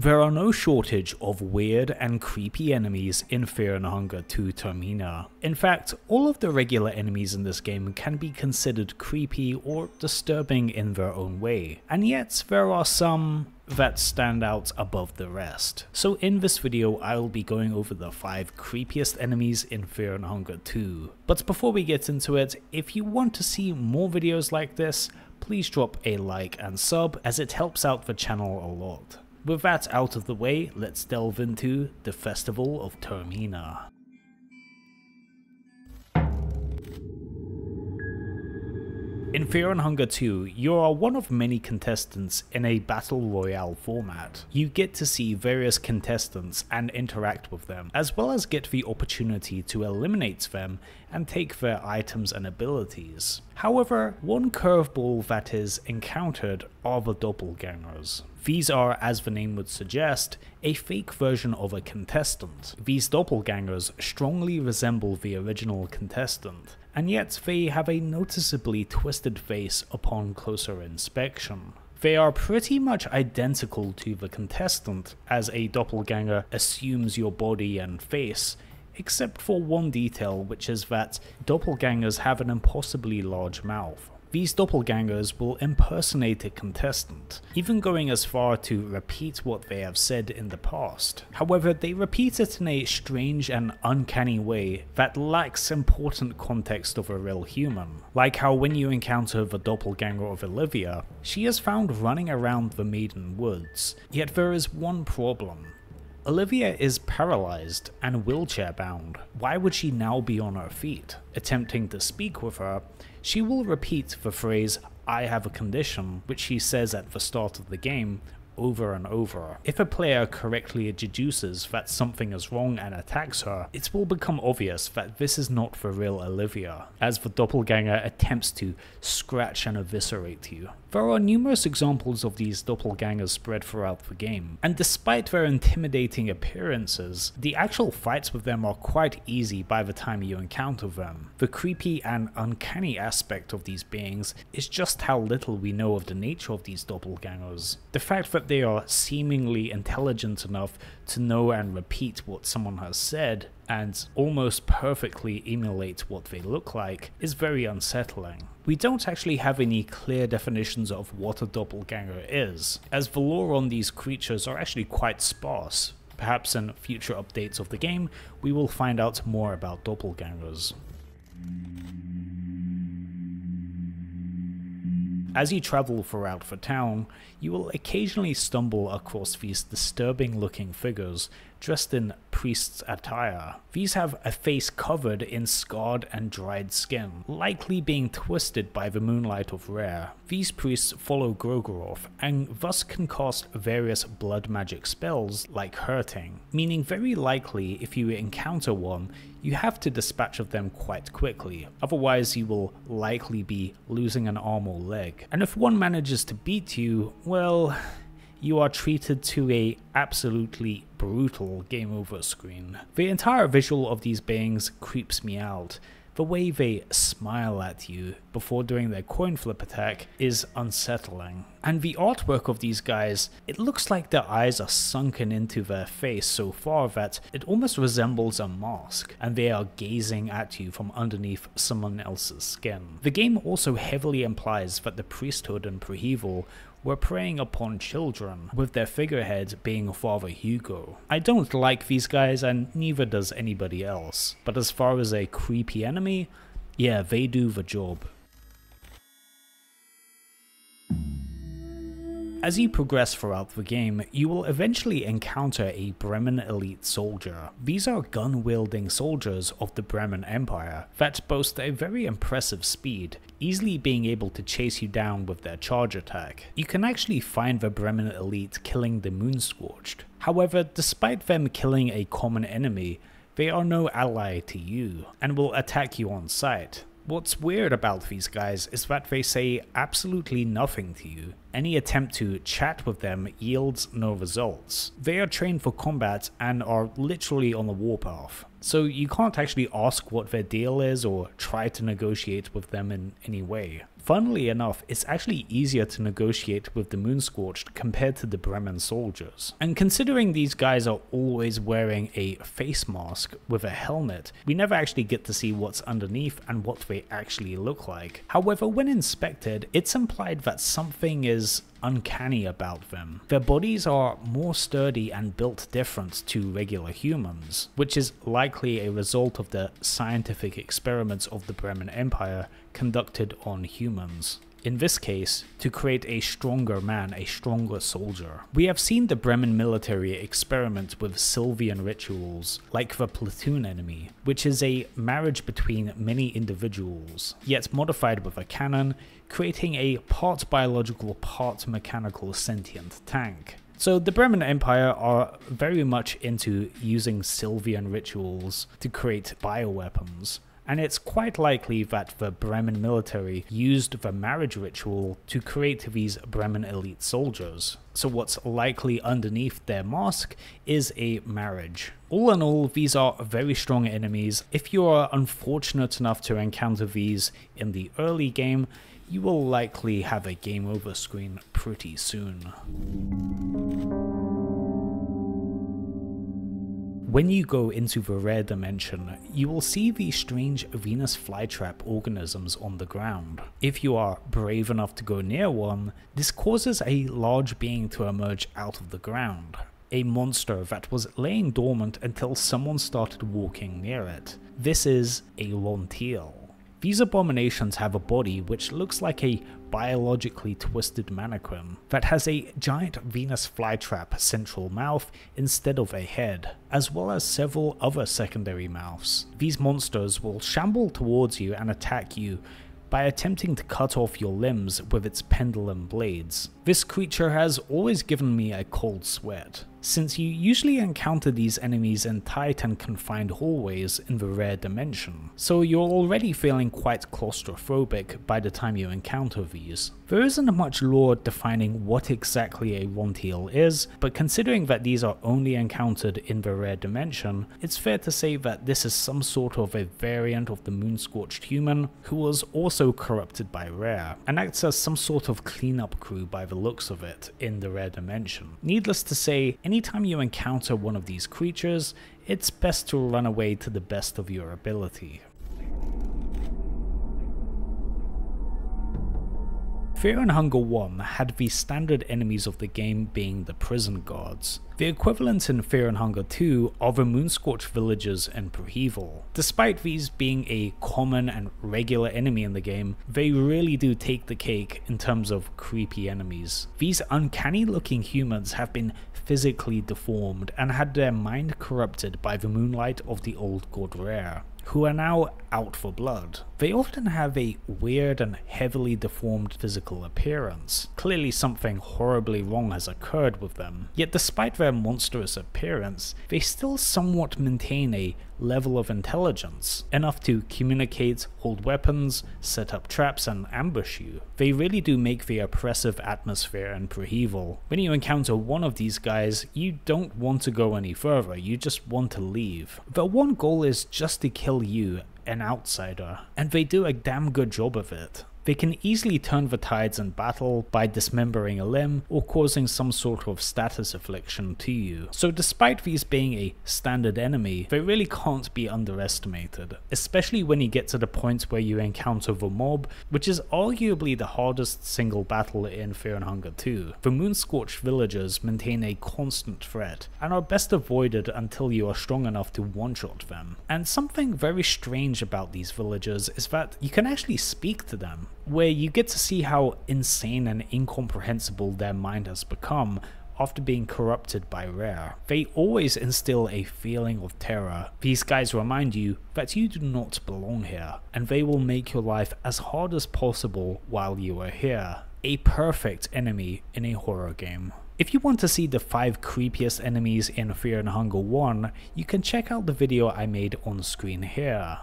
There are no shortage of weird and creepy enemies in Fear and Hunger 2 Termina. In fact, all of the regular enemies in this game can be considered creepy or disturbing in their own way, and yet there are some that stand out above the rest. So in this video I will be going over the 5 creepiest enemies in Fear and Hunger 2. But before we get into it, if you want to see more videos like this, please drop a like and sub as it helps out the channel a lot. With that out of the way, let's delve into the Festival of Termina. In Fear and Hunger 2, you are one of many contestants in a battle royale format. You get to see various contestants and interact with them, as well as get the opportunity to eliminate them and take their items and abilities. However, one curveball that is encountered are the doppelgangers. These are, as the name would suggest, a fake version of a contestant. These doppelgangers strongly resemble the original contestant, and yet they have a noticeably twisted face upon closer inspection. They are pretty much identical to the contestant, as a doppelganger assumes your body and face, except for one detail, which is that doppelgangers have an impossibly large mouth. These doppelgangers will impersonate a contestant, even going as far to repeat what they have said in the past. However, they repeat it in a strange and uncanny way that lacks important context of a real human. Like how when you encounter the doppelganger of Olivia, she is found running around the Maiden Woods, yet there is one problem. Olivia is paralyzed and wheelchair bound. Why would she now be on her feet? Attempting to speak with her, she will repeat the phrase, "I have a condition," which she says at the start of the game, over and over. If a player correctly deduces that something is wrong and attacks her, it will become obvious that this is not the real Olivia, as the doppelganger attempts to scratch and eviscerate you. There are numerous examples of these doppelgangers spread throughout the game, and despite their intimidating appearances, the actual fights with them are quite easy by the time you encounter them. The creepy and uncanny aspect of these beings is just how little we know of the nature of these doppelgangers. The fact that they are seemingly intelligent enough to know and repeat what someone has said, and almost perfectly emulate what they look like, is very unsettling. We don't actually have any clear definitions of what a doppelganger is, as the lore on these creatures are actually quite sparse. Perhaps in future updates of the game, we will find out more about doppelgangers. As you travel throughout the town, you will occasionally stumble across these disturbing looking figures dressed in priest's attire. These have a face covered in scarred and dried skin, likely being twisted by the moonlight of Rare. These priests follow Grogoroth and thus can cast various blood magic spells like hurting, meaning very likely if you encounter one, you have to dispatch of them quite quickly, otherwise you will likely be losing an arm or leg. And if one manages to beat you, well, you are treated to a absolutely brutal game over screen. The entire visual of these beings creeps me out. The way they smile at you before doing their coin flip attack is unsettling. And the artwork of these guys, it looks like their eyes are sunken into their face so far that it almost resembles a mask, and they are gazing at you from underneath someone else's skin. The game also heavily implies that the priesthood in Praeval were preying upon children, with their figurehead being Father Hugo. I don't like these guys, and neither does anybody else, but as far as a creepy enemy, yeah, they do the job. As you progress throughout the game, you will eventually encounter a Bremen elite soldier. These are gun-wielding soldiers of the Bremen Empire that boast a very impressive speed, easily being able to chase you down with their charge attack. You can actually find the Bremen elite killing the Moonscorched. However, despite them killing a common enemy, they are no ally to you, and will attack you on sight. What's weird about these guys is that they say absolutely nothing to you. Any attempt to chat with them yields no results. They are trained for combat and are literally on the warpath, so you can't actually ask what their deal is or try to negotiate with them in any way. Funnily enough, it's actually easier to negotiate with the Moonscorched compared to the Bremen soldiers. And considering these guys are always wearing a face mask with a helmet, we never actually get to see what's underneath and what they actually look like. However, when inspected, it's implied that something is uncanny about them. Their bodies are more sturdy and built different to regular humans, which is likely a result of the scientific experiments of the Bremen Empire conducted on humans. In this case, to create a stronger man, a stronger soldier. We have seen the Bremen military experiment with Sylvian rituals, like the platoon enemy, which is a marriage between many individuals, yet modified with a cannon, creating a part biological, part mechanical sentient tank. So the Bremen Empire are very much into using Sylvian rituals to create bioweapons. And it's quite likely that the Bremen military used the marriage ritual to create these Bremen elite soldiers. So what's likely underneath their mask is a marriage. All in all, these are very strong enemies. If you are unfortunate enough to encounter these in the early game, you will likely have a game over screen pretty soon. When you go into the rare dimension, you will see these strange Venus flytrap organisms on the ground. If you are brave enough to go near one, this causes a large being to emerge out of the ground. A monster that was laying dormant until someone started walking near it. This is a Lonteal. These abominations have a body which looks like a biologically twisted mannequin that has a giant Venus flytrap central mouth instead of a head, as well as several other secondary mouths. These monsters will shamble towards you and attack you by attempting to cut off your limbs with its pendulum blades. This creature has always given me a cold sweat, since you usually encounter these enemies in tight and confined hallways in the rare dimension, so you're already feeling quite claustrophobic by the time you encounter these. There isn't much lore defining what exactly a Lonteal is, but considering that these are only encountered in the rare dimension, it's fair to say that this is some sort of a variant of the Moonscorched human who was also corrupted by Rare, and acts as some sort of cleanup crew by the looks of it in the rare dimension. Needless to say, anytime you encounter one of these creatures, it's best to run away to the best of your ability. Fear and Hunger 1 had the standard enemies of the game being the prison guards. The equivalents in Fear and Hunger 2 are the Moonscorched villagers and Priheval. Despite these being a common and regular enemy in the game, they really do take the cake in terms of creepy enemies. These uncanny looking humans have been physically deformed and had their mind corrupted by the moonlight of the old god Rare, who are now out for blood. They often have a weird and heavily deformed physical appearance. Clearly something horribly wrong has occurred with them. Yet despite their monstrous appearance, they still somewhat maintain a level of intelligence, enough to communicate, hold weapons, set up traps and ambush you. They really do make the oppressive atmosphere in Priheval. When you encounter one of these guys, you don't want to go any further, you just want to leave. Their one goal is just to kill you, an outsider, and they do a damn good job of it. They can easily turn the tides in battle by dismembering a limb or causing some sort of status affliction to you. So despite these being a standard enemy, they really can't be underestimated, especially when you get to the point where you encounter the mob, which is arguably the hardest single battle in Fear and Hunger 2. The Moonscorched villagers maintain a constant threat and are best avoided until you are strong enough to one-shot them. And something very strange about these villagers is that you can actually speak to them, where you get to see how insane and incomprehensible their mind has become after being corrupted by Rare. They always instill a feeling of terror. These guys remind you that you do not belong here, and they will make your life as hard as possible while you are here. A perfect enemy in a horror game. If you want to see the 5 creepiest enemies in Fear and Hunger 1, you can check out the video I made on screen here.